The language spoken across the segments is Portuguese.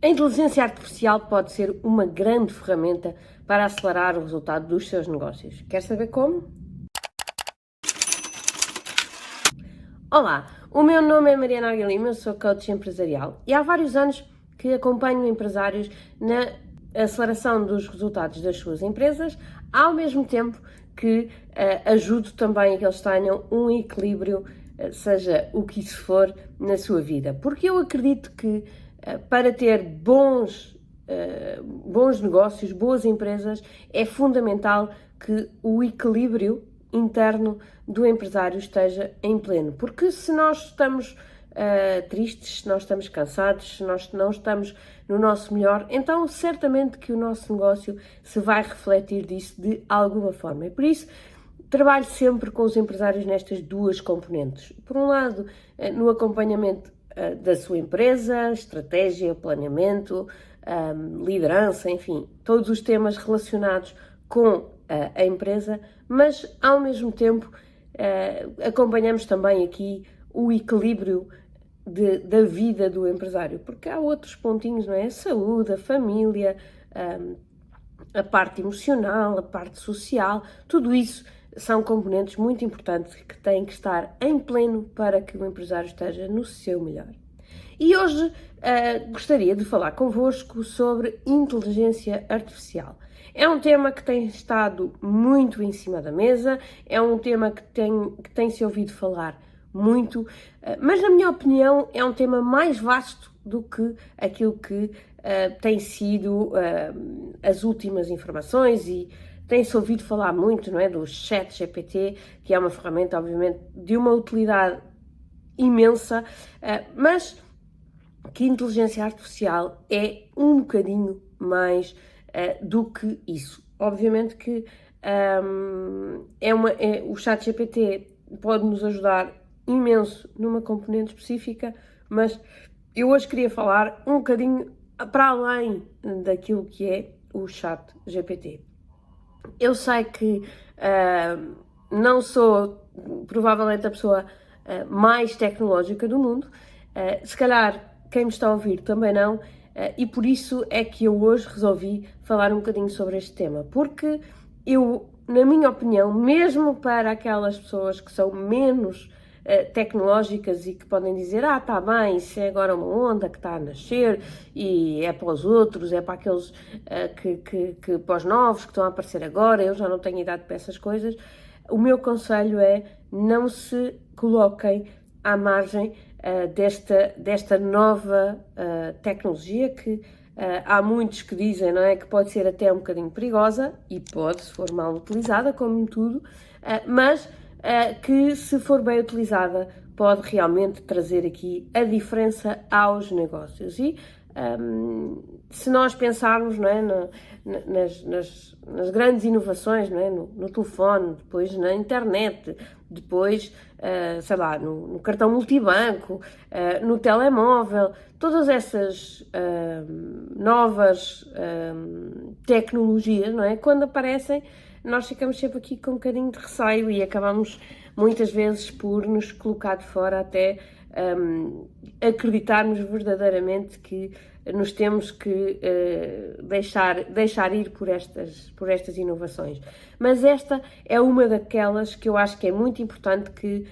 A inteligência artificial pode ser uma grande ferramenta para acelerar o resultado dos seus negócios. Quer saber como? Olá, o meu nome é Mariana Aguilima, eu sou coach empresarial e há vários anos que acompanho empresários na aceleração dos resultados das suas empresas, ao mesmo tempo que ajudo também a que eles tenham um equilíbrio, seja o que isso for, na sua vida. Porque eu acredito que para ter bons negócios, boas empresas, é fundamental que o equilíbrio interno do empresário esteja em pleno. Porque se nós estamos tristes, se nós estamos cansados, se nós não estamos no nosso melhor, então certamente que o nosso negócio se vai refletir disso de alguma forma. E por isso, trabalho sempre com os empresários nestas duas componentes. Por um lado, no acompanhamento da sua empresa, estratégia, planeamento, liderança, enfim, todos os temas relacionados com a empresa, mas ao mesmo tempo acompanhamos também aqui o equilíbrio da vida do empresário, porque há outros pontinhos, não é? A saúde, a família, a parte emocional, a parte social, tudo isso são componentes muito importantes que têm que estar em pleno para que o empresário esteja no seu melhor. E hoje gostaria de falar convosco sobre inteligência artificial. É um tema que tem estado muito em cima da mesa, é um tema que tem-se ouvido falar muito, mas na minha opinião é um tema mais vasto do que aquilo que tem sido as últimas informações e tem-se ouvido falar muito, não é, do ChatGPT, que é uma ferramenta, obviamente, de uma utilidade imensa, mas que a inteligência artificial é um bocadinho mais do que isso. Obviamente que o ChatGPT pode nos ajudar imenso numa componente específica, mas eu hoje queria falar um bocadinho para além daquilo que é o ChatGPT. Eu sei que não sou provavelmente a pessoa mais tecnológica do mundo, se calhar quem me está a ouvir também não, e por isso é que eu hoje resolvi falar um bocadinho sobre este tema, porque eu, na minha opinião, mesmo para aquelas pessoas que são menos tecnológicas e que podem dizer, está bem, isso é agora uma onda que está a nascer e é para os outros, é para aqueles que para os novos que estão a aparecer agora, eu já não tenho idade para essas coisas. O meu conselho é não se coloquem à margem desta nova tecnologia que há muitos que dizem, não é, que pode ser até um bocadinho perigosa, e pode, se for mal utilizada, como em tudo, mas que, se for bem utilizada, pode realmente trazer aqui a diferença aos negócios. E se nós pensarmos, não é, nas grandes inovações, não é, no telefone, depois na internet, depois, sei lá, no cartão multibanco, no telemóvel, todas essas novas tecnologias, não é, quando aparecem, nós ficamos sempre aqui com um bocadinho de receio e acabamos muitas vezes por nos colocar de fora até acreditarmos verdadeiramente que nos temos que deixar ir por estas inovações. Mas esta é uma daquelas que eu acho que é muito importante que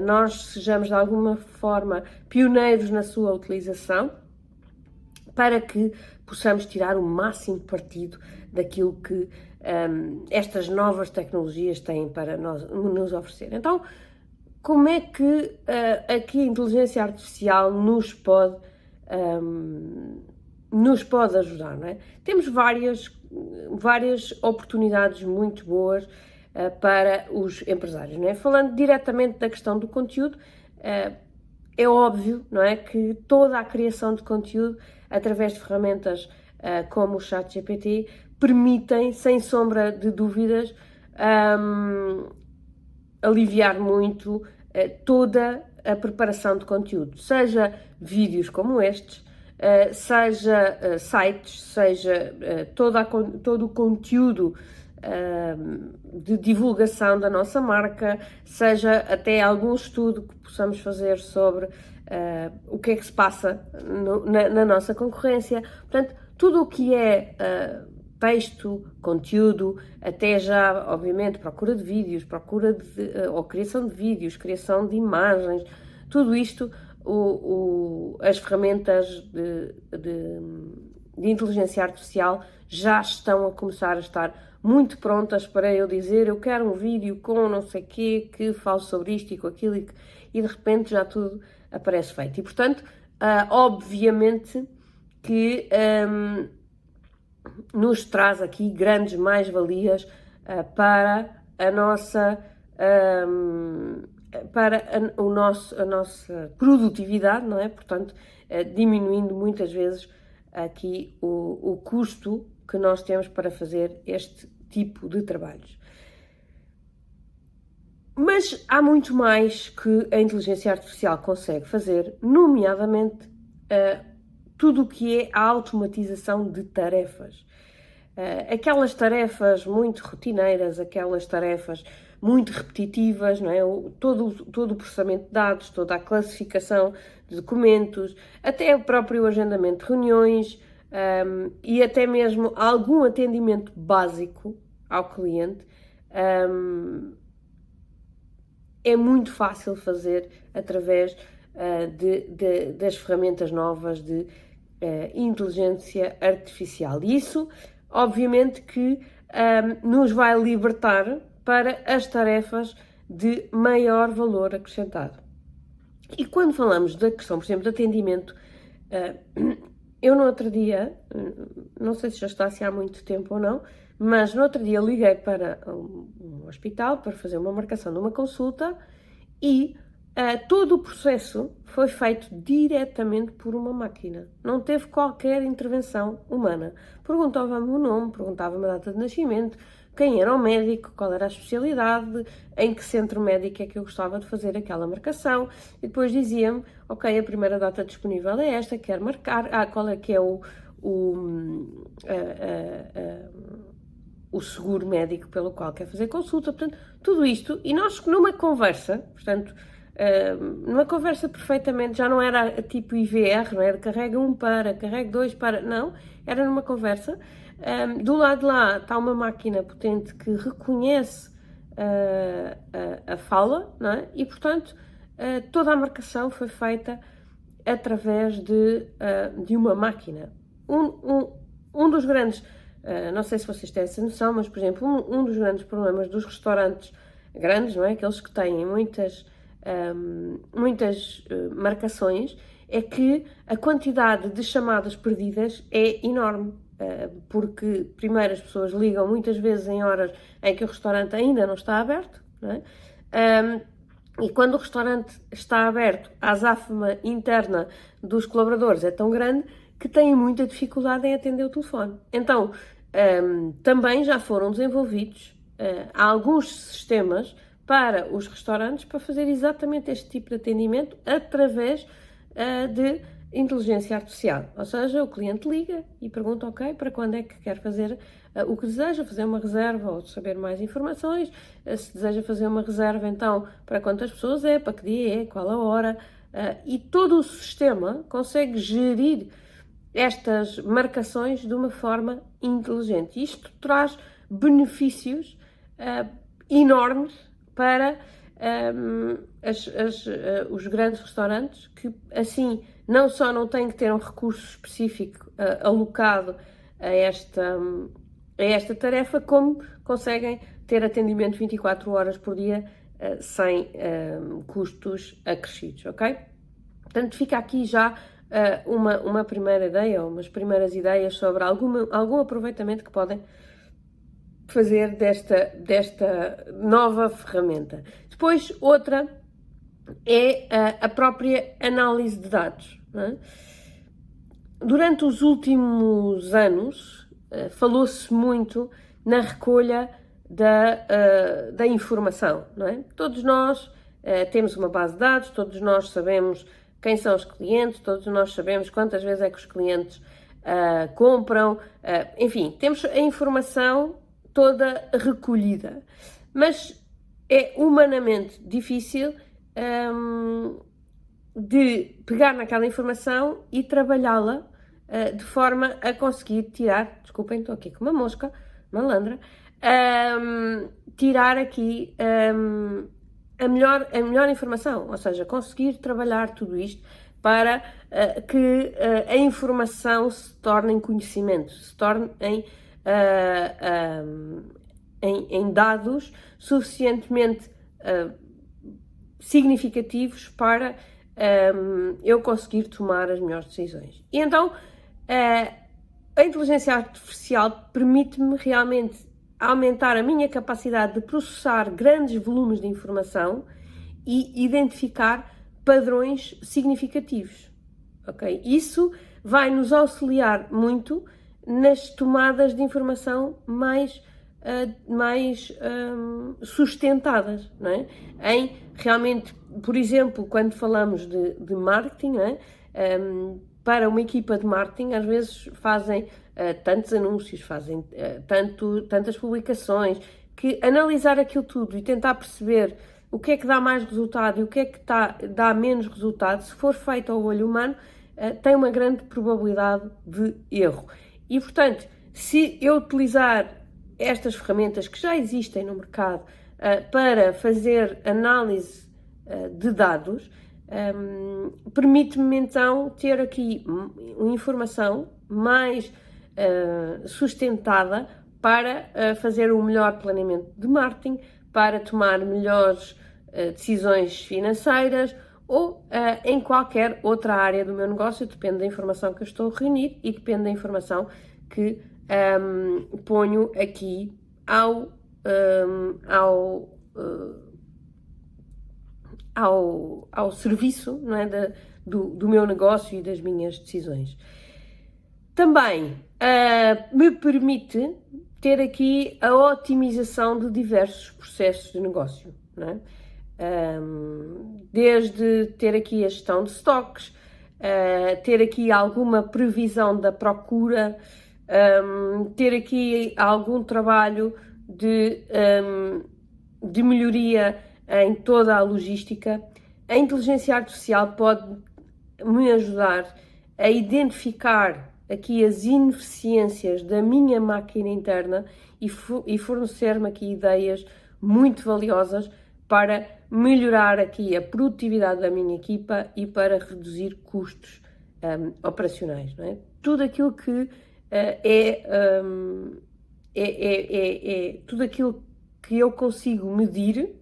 nós sejamos de alguma forma pioneiros na sua utilização, para que possamos tirar o máximo partido daquilo que estas novas tecnologias têm para nos oferecer. Então, como é que aqui a inteligência artificial nos pode ajudar, não é? Temos várias oportunidades muito boas para os empresários, não é? Falando diretamente da questão do conteúdo, é óbvio, não é, que toda a criação de conteúdo através de ferramentas como o ChatGPT permitem, sem sombra de dúvidas, aliviar muito toda a preparação de conteúdo, seja vídeos como estes, seja sites, seja todo o conteúdo de divulgação da nossa marca, seja até algum estudo que possamos fazer sobre o que é que se passa na nossa concorrência. Portanto, tudo o que é texto, conteúdo, até já, obviamente, procura de vídeos, ou criação de vídeos, criação de imagens, tudo isto, as ferramentas de inteligência artificial já estão a começar a estar muito prontas para eu dizer eu quero um vídeo com não sei quê, que fale sobre isto e com aquilo, e de repente já tudo aparece feito. E, portanto, obviamente que nos traz aqui grandes mais-valias para a nossa a nossa produtividade, não é? Portanto, diminuindo muitas vezes aqui o custo que nós temos para fazer este tipo de trabalhos. Mas há muito mais que a inteligência artificial consegue fazer, nomeadamente tudo o que é a automatização de tarefas. Aquelas tarefas muito rotineiras, aquelas tarefas muito repetitivas, não é? Todo o processamento de dados, toda a classificação de documentos, até o próprio agendamento de reuniões e até mesmo algum atendimento básico ao cliente, é muito fácil fazer através das ferramentas novas de inteligência artificial. Isso, obviamente, que nos vai libertar para as tarefas de maior valor acrescentado. E quando falamos da questão, por exemplo, de atendimento, eu no outro dia, não sei se já está assim há muito tempo ou não, mas no outro dia liguei para um hospital para fazer uma marcação de uma consulta e todo o processo foi feito diretamente por uma máquina. Não teve qualquer intervenção humana. Perguntava-me o nome, perguntava-me a data de nascimento, quem era o médico, qual era a especialidade, em que centro médico é que eu gostava de fazer aquela marcação, e depois dizia-me, ok, a primeira data disponível é esta, quero marcar, qual é que é o seguro médico pelo qual quer fazer consulta, portanto, tudo isto, e nós numa conversa, portanto, numa conversa perfeitamente, já não era tipo IVR, não era carrega 1 para, carrega 2 para, não, era numa conversa. Do lado de lá está uma máquina potente que reconhece a fala, não é? E, portanto, toda a marcação foi feita através de uma máquina. Um dos grandes, não sei se vocês têm essa noção, mas, por exemplo, um dos grandes problemas dos restaurantes grandes, não é? Aqueles que têm muitas marcações, é que a quantidade de chamadas perdidas é enorme, porque primeiro as pessoas ligam muitas vezes em horas em que o restaurante ainda não está aberto, não é? E quando o restaurante está aberto, a azáfama interna dos colaboradores é tão grande que têm muita dificuldade em atender o telefone. Então, também já foram desenvolvidos alguns sistemas para os restaurantes para fazer exatamente este tipo de atendimento através de inteligência artificial. Ou seja, o cliente liga e pergunta, ok, para quando é que quer fazer o que deseja, fazer uma reserva ou saber mais informações, se deseja fazer uma reserva, então, para quantas pessoas é, para que dia é, qual a hora, e todo o sistema consegue gerir estas marcações de uma forma inteligente. Isto traz benefícios enormes para os grandes restaurantes, que assim não só não têm que ter um recurso específico alocado a esta tarefa, como conseguem ter atendimento 24 horas por dia sem custos acrescidos, ok? Portanto, fica aqui já uma primeira ideia, ou umas primeiras ideias sobre algum aproveitamento que podem fazer desta nova ferramenta. Depois, outra é a própria análise de dados. Não é? Durante os últimos anos, falou-se muito na recolha da informação. Não é? Todos nós temos uma base de dados, todos nós sabemos quem são os clientes, todos nós sabemos quantas vezes é que os clientes compram, enfim, temos a informação toda recolhida, mas é humanamente difícil de pegar naquela informação e trabalhá-la de forma a conseguir tirar, desculpem, estou aqui com uma mosca, malandra, tirar aqui a melhor informação, ou seja, conseguir trabalhar tudo isto para que a informação se torne em conhecimento, se torne em dados suficientemente significativos para eu conseguir tomar as melhores decisões. E então, a inteligência artificial permite-me realmente aumentar a minha capacidade de processar grandes volumes de informação e identificar padrões significativos, ok? Isso vai nos auxiliar muito nas tomadas de informação mais sustentadas, não é? Em realmente, por exemplo, quando falamos de marketing, não é? Para uma equipa de marketing, às vezes fazem tantos anúncios, fazem tantas publicações, que analisar aquilo tudo e tentar perceber o que é que dá mais resultado e o que é que dá menos resultado, se for feito ao olho humano, tem uma grande probabilidade de erro. E, portanto, se eu utilizar estas ferramentas que já existem no mercado para fazer análise de dados, permite-me então ter aqui uma informação mais sustentada para fazer um melhor planeamento de marketing, para tomar melhores decisões financeiras ou em qualquer outra área do meu negócio, depende da informação que eu estou a reunir e depende da informação que ponho aqui ao serviço, não é, do meu negócio e das minhas decisões. Também me permite ter aqui a otimização de diversos processos de negócio, não é? Desde ter aqui a gestão de estoques, ter aqui alguma previsão da procura, ter aqui algum trabalho de melhoria em toda a logística. A inteligência artificial pode me ajudar a identificar aqui as ineficiências da minha máquina interna e fornecer-me aqui ideias muito valiosas para melhorar aqui a produtividade da minha equipa e para reduzir custos operacionais, não é? Tudo aquilo que tudo aquilo que eu consigo medir,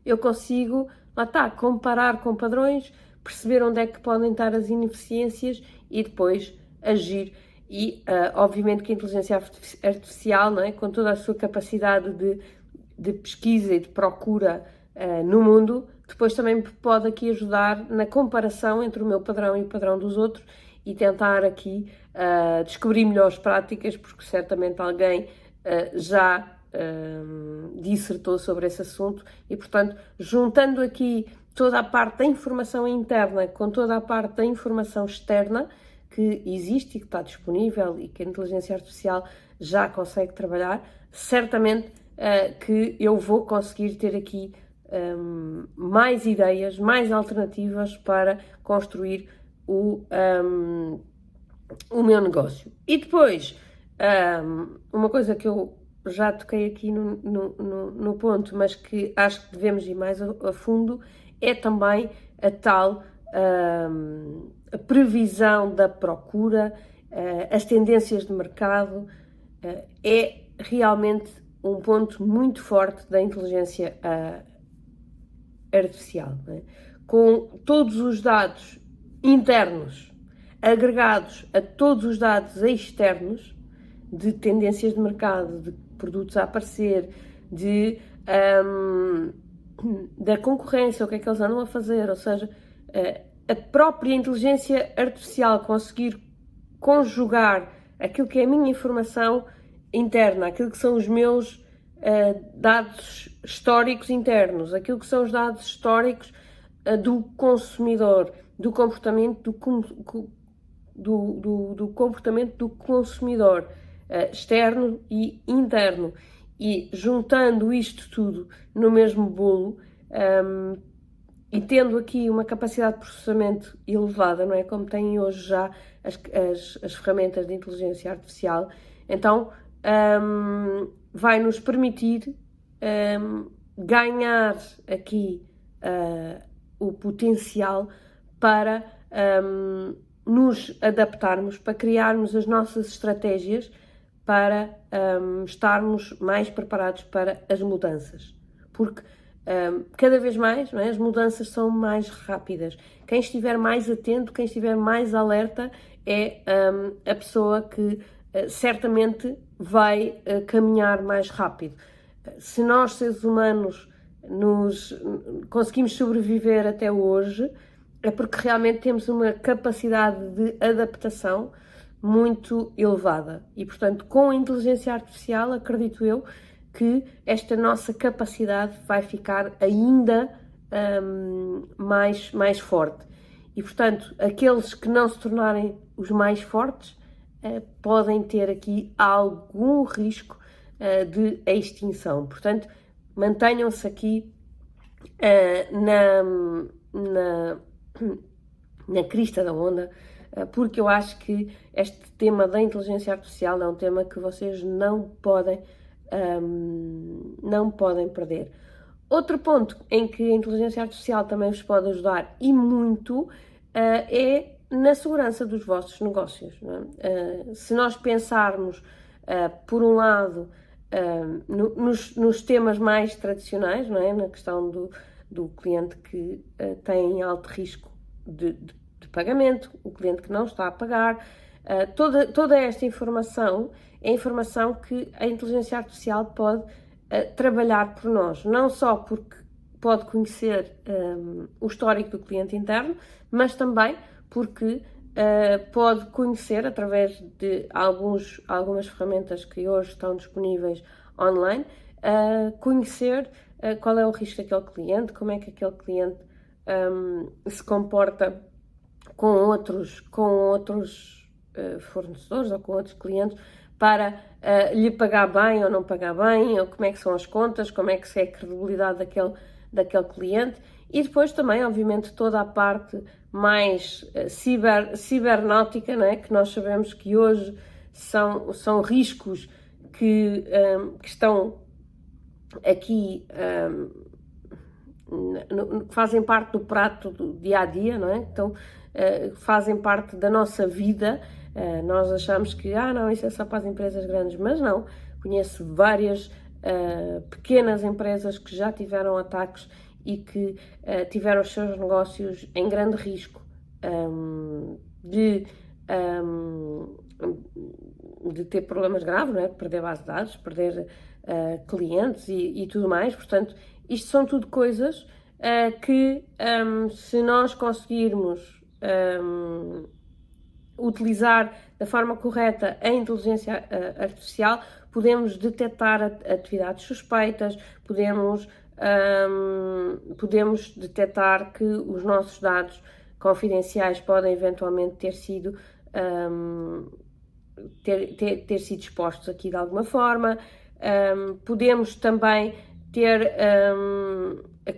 eu consigo, lá está, comparar com padrões, perceber onde é que podem estar as ineficiências e depois agir. E, obviamente, que a inteligência artificial, não é, com toda a sua capacidade de pesquisa e de procura no mundo, depois também pode aqui ajudar na comparação entre o meu padrão e o padrão dos outros e tentar aqui descobrir melhores práticas, porque certamente alguém já dissertou sobre esse assunto e, portanto, juntando aqui toda a parte da informação interna com toda a parte da informação externa que existe e que está disponível e que a inteligência artificial já consegue trabalhar, certamente que eu vou conseguir ter aqui mais ideias, mais alternativas para construir o meu negócio. E depois, uma coisa que eu já toquei aqui no ponto, mas que acho que devemos ir mais a fundo, é também a tal a previsão da procura, as tendências de mercado, é realmente um ponto muito forte da inteligência artificial, não é? Com todos os dados internos agregados a todos os dados externos de tendências de mercado, de produtos a aparecer, da concorrência, o que é que eles andam a fazer, ou seja, a própria inteligência artificial conseguir conjugar aquilo que é a minha informação interna, aquilo que são os meus dados históricos internos, aquilo que são os dados históricos do consumidor, do comportamento do comportamento do consumidor externo e interno, e juntando isto tudo no mesmo bolo, e tendo aqui uma capacidade de processamento elevada, não é? Como têm hoje já as ferramentas de inteligência artificial, então vai nos permitir ganhar aqui o potencial para nos adaptarmos, para criarmos as nossas estratégias, para estarmos mais preparados para as mudanças. Porque cada vez mais, não é, as mudanças são mais rápidas. Quem estiver mais atento, quem estiver mais alerta é a pessoa que certamente vai caminhar mais rápido. Se nós, seres humanos, conseguimos sobreviver até hoje, é porque realmente temos uma capacidade de adaptação muito elevada. E, portanto, com a inteligência artificial, acredito eu, que esta nossa capacidade vai ficar ainda mais forte. E, portanto, aqueles que não se tornarem os mais fortes podem ter aqui algum risco de extinção. Portanto, mantenham-se aqui na crista da onda, porque eu acho que este tema da inteligência artificial é um tema que vocês não podem perder. Outro ponto em que a inteligência artificial também vos pode ajudar, e muito, é na segurança dos vossos negócios. Não é? Se nós pensarmos, por um lado, nos temas mais tradicionais, não é? Na questão do cliente que tem alto risco de pagamento, o cliente que não está a pagar, toda esta informação é informação que a inteligência artificial pode trabalhar por nós, não só porque pode conhecer o histórico do cliente interno, mas também porque pode conhecer, através de algumas ferramentas que hoje estão disponíveis online, conhecer qual é o risco daquele cliente, como é que aquele cliente se comporta com outros fornecedores ou com outros clientes, para lhe pagar bem ou não pagar bem, ou como é que são as contas, como é que é a credibilidade daquele cliente. E depois também, obviamente, toda a parte mais cibernáutica, não é? Que nós sabemos que hoje são riscos que estão aqui, que fazem parte do prato do dia-a-dia, não é? Então, fazem parte da nossa vida. Nós achamos que, não, isso é só para as empresas grandes, mas não. Conheço várias pequenas empresas que já tiveram ataques e que tiveram os seus negócios em grande risco de ter problemas graves, não é? De perder base de dados, perder clientes e tudo mais. Portanto, isto são tudo coisas que, se nós conseguirmos utilizar da forma correta a inteligência artificial, podemos detectar atividades suspeitas, podemos detectar que os nossos dados confidenciais podem eventualmente ter sido expostos aqui de alguma forma. Podemos também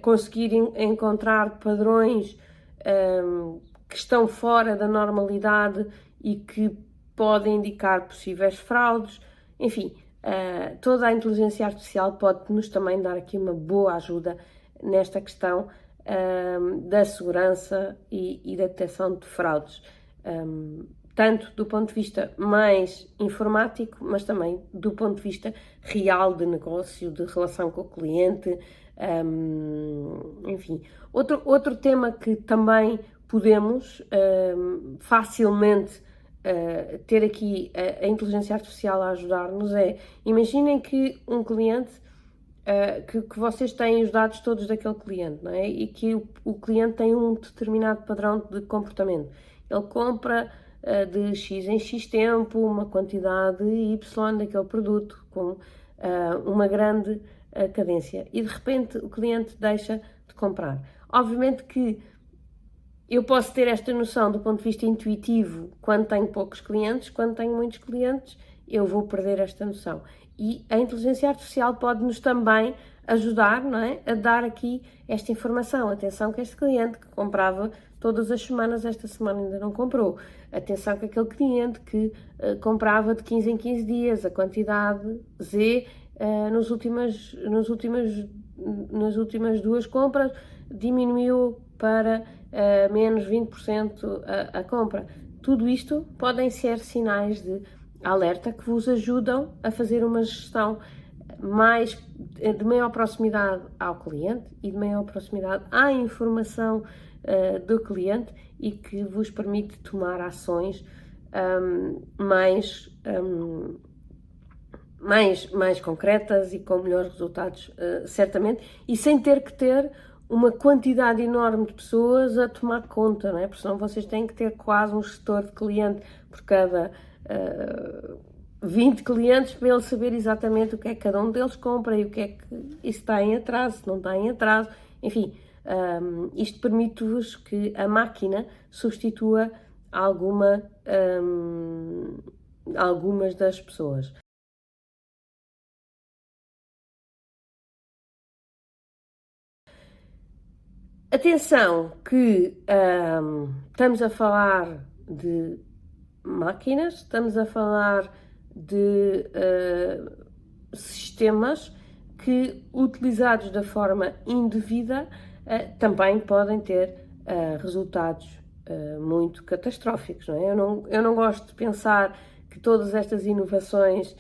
conseguir encontrar padrões que estão fora da normalidade e que podem indicar possíveis fraudes. Enfim, toda a inteligência artificial pode-nos também dar aqui uma boa ajuda nesta questão da segurança e da detecção de fraudes, tanto do ponto de vista mais informático, mas também do ponto de vista real de negócio, de relação com o cliente. Enfim, outro tema que também podemos facilmente ter aqui a inteligência artificial a ajudar-nos é, imaginem que um cliente, que vocês têm os dados todos daquele cliente, não é? E que o cliente tem um determinado padrão de comportamento. Ele compra de X em X tempo uma quantidade Y daquele produto com uma grande cadência, e de repente o cliente deixa de comprar. Obviamente que eu posso ter esta noção do ponto de vista intuitivo quando tenho poucos clientes, quando tenho muitos clientes eu vou perder esta noção. E a inteligência artificial pode-nos também ajudar, não é? A dar aqui esta informação. Atenção que este cliente que comprava todas as semanas, esta semana ainda não comprou. Atenção que aquele cliente que comprava de 15 em 15 dias, a quantidade Z, nas últimas duas compras, diminuiu para menos 20% a compra. Tudo isto podem ser sinais de alerta que vos ajudam a fazer uma gestão de maior proximidade ao cliente e de maior proximidade à informação do cliente e que vos permite tomar ações mais concretas e com melhores resultados, certamente, e sem ter que ter uma quantidade enorme de pessoas a tomar conta, não é? Porque senão vocês têm que ter quase um gestor de cliente por cada 20 clientes para ele saber exatamente o que é que cada um deles compra e o que é que isso está em atraso, se não está em atraso, enfim, isto permite-vos que a máquina substitua algumas das pessoas. Atenção que estamos a falar de máquinas, estamos a falar de sistemas que, utilizados da forma indevida, também podem ter resultados muito catastróficos, não é? Eu não gosto de pensar que todas estas inovações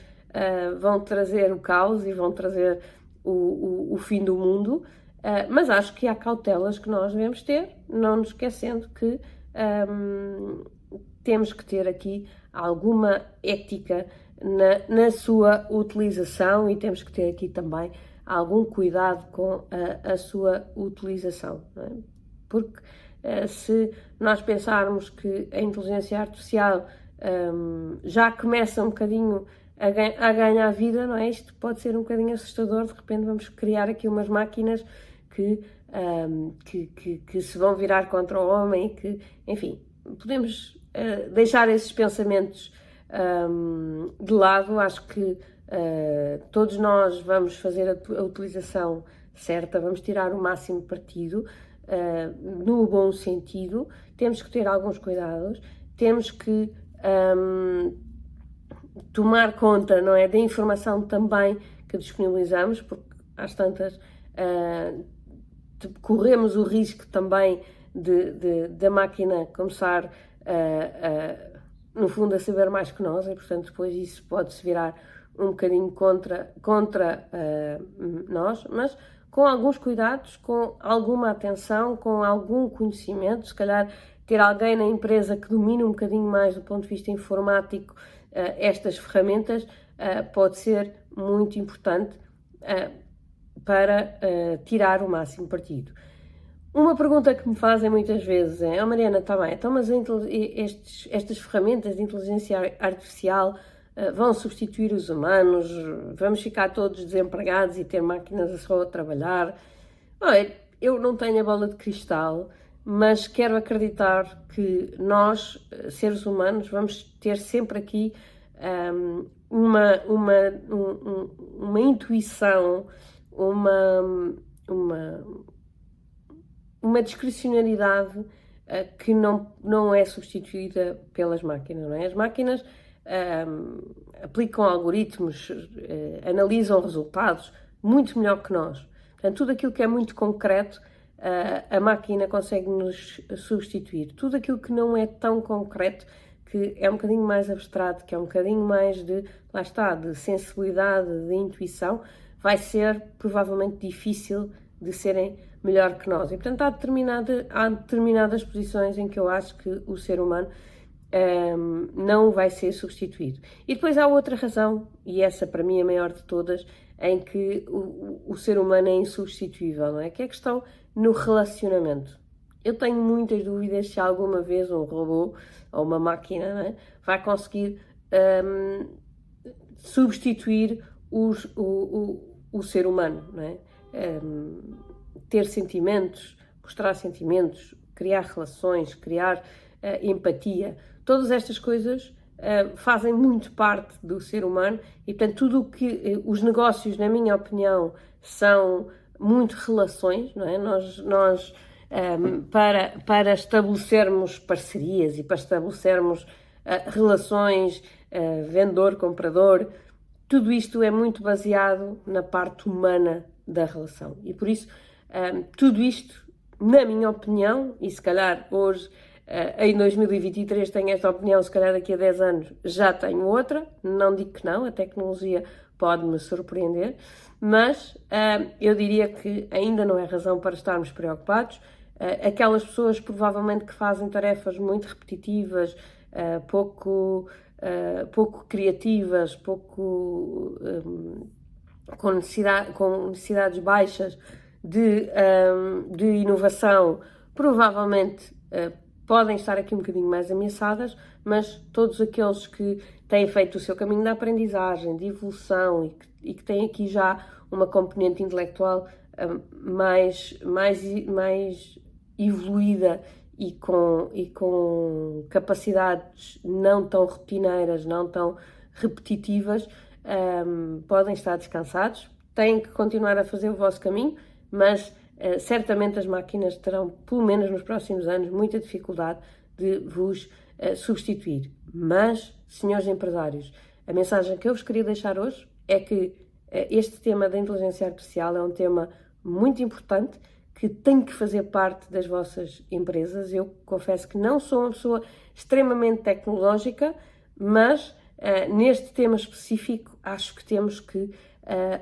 vão trazer o caos e vão trazer o fim do mundo, mas acho que há cautelas que nós devemos ter, não nos esquecendo que temos que ter aqui alguma ética na sua utilização e temos que ter aqui também algum cuidado com a sua utilização, não é? Porque se nós pensarmos que a inteligência artificial já começa um bocadinho a ganhar vida, não é? Isto pode ser um bocadinho assustador, de repente vamos criar aqui umas máquinas que se vão virar contra o homem e que, enfim, podemos deixar esses pensamentos de lado. Acho que todos nós vamos fazer a utilização certa, vamos tirar o máximo partido, no bom sentido. Temos que ter alguns cuidados, temos que tomar conta, não é, da informação também que disponibilizamos, porque às tantas corremos o risco também da máquina começar no fundo a saber mais que nós e, portanto, depois isso pode-se virar um bocadinho contra nós, mas com alguns cuidados, com alguma atenção, com algum conhecimento, se calhar ter alguém na empresa que domine um bocadinho mais do ponto de vista informático estas ferramentas pode ser muito importante para tirar o máximo partido. Uma pergunta que me fazem muitas vezes é: Mariana, está bem, então, mas estas ferramentas de inteligência artificial vão substituir os humanos? Vamos ficar todos desempregados e ter máquinas só a trabalhar? Olha, eu não tenho a bola de cristal, mas quero acreditar que nós, seres humanos, vamos ter sempre aqui uma intuição, uma discricionariedade que não é substituída pelas máquinas, não é? As máquinas aplicam algoritmos, analisam resultados muito melhor que nós. Portanto, tudo aquilo que é muito concreto, a máquina consegue nos substituir. Tudo aquilo que não é tão concreto, que é um bocadinho mais abstrato, que é um bocadinho mais lá está, de sensibilidade, de intuição, vai ser provavelmente difícil de serem melhor que nós. E, portanto, há determinadas posições em que eu acho que o ser humano não vai ser substituído. E depois há outra razão, e essa para mim é a maior de todas, em que o ser humano é insubstituível, não é? Que é a questão no relacionamento. Eu tenho muitas dúvidas se alguma vez um robô ou uma máquina, não é, vai conseguir substituir o ser humano, não é? Ter sentimentos, mostrar sentimentos, criar relações, criar empatia. Todas estas coisas fazem muito parte do ser humano e, portanto, tudo o que os negócios, na minha opinião, são muito relações, não é? Nós para estabelecermos parcerias e para estabelecermos relações vendedor-comprador, tudo isto é muito baseado na parte humana da relação. E por isso, tudo isto, na minha opinião, e se calhar hoje, em 2023 tenho esta opinião, se calhar daqui a 10 anos já tenho outra, não digo que não, a tecnologia pode-me surpreender, mas eu diria que ainda não é razão para estarmos preocupados. Aquelas pessoas provavelmente que fazem tarefas muito repetitivas, pouco criativas, com necessidades baixas de inovação, provavelmente podem estar aqui um bocadinho mais ameaçadas, mas todos aqueles que têm feito o seu caminho de aprendizagem, de evolução e que têm aqui já uma componente intelectual mais evoluída e com capacidades não tão rotineiras, não tão repetitivas, podem estar descansados, têm que continuar a fazer o vosso caminho, mas certamente as máquinas terão, pelo menos nos próximos anos, muita dificuldade de vos substituir. Mas, senhores empresários, a mensagem que eu vos queria deixar hoje é que este tema da inteligência artificial é um tema muito importante, que tem que fazer parte das vossas empresas. Eu confesso que não sou uma pessoa extremamente tecnológica, mas neste tema específico acho que temos que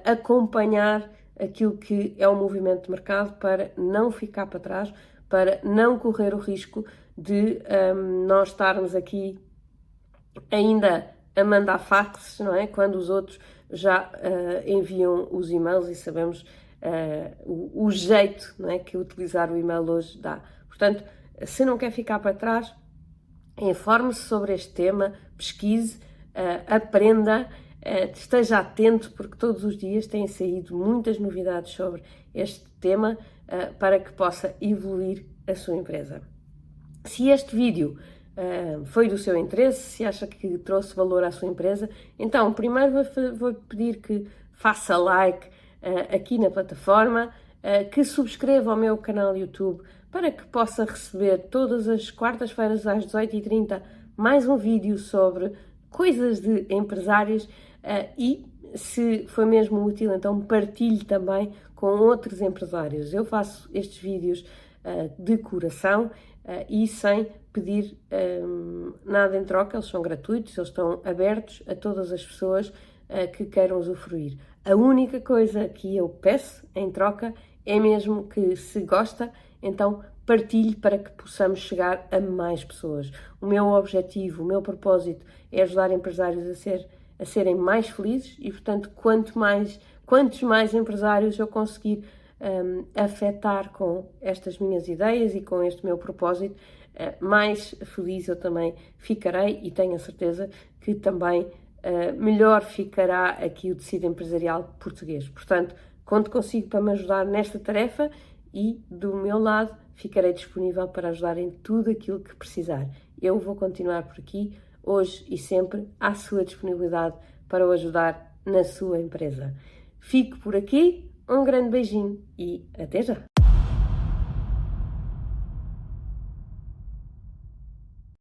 acompanhar aquilo que é o movimento de mercado para não ficar para trás, para não correr o risco de nós estarmos aqui ainda a mandar faxes, não é? Quando os outros já enviam os e-mails e sabemos o jeito, não é, que utilizar o e-mail hoje dá. Portanto, se não quer ficar para trás, informe-se sobre este tema, pesquise, aprenda, esteja atento, porque todos os dias têm saído muitas novidades sobre este tema para que possa evoluir a sua empresa. Se este vídeo foi do seu interesse, se acha que trouxe valor à sua empresa, então primeiro vou pedir que faça like aqui na plataforma, que subscreva ao meu canal YouTube para que possa receber todas as quartas-feiras às 18h30 mais um vídeo sobre coisas de empresários e, se foi mesmo útil, então partilhe também com outros empresários. Eu faço estes vídeos de coração e sem pedir nada em troca, eles são gratuitos, eles estão abertos a todas as pessoas que queiram usufruir. A única coisa que eu peço em troca é mesmo que, se gosta, então partilhe para que possamos chegar a mais pessoas. O meu objetivo, o meu propósito é ajudar empresários a serem mais felizes e, portanto, quantos mais empresários eu conseguir afetar com estas minhas ideias e com este meu propósito, mais feliz eu também ficarei e tenho a certeza que também melhor ficará aqui o tecido empresarial português. Portanto, conto consigo para me ajudar nesta tarefa e, do meu lado, ficarei disponível para ajudar em tudo aquilo que precisar. Eu vou continuar por aqui, hoje e sempre, à sua disponibilidade para o ajudar na sua empresa. Fico por aqui, um grande beijinho e até já!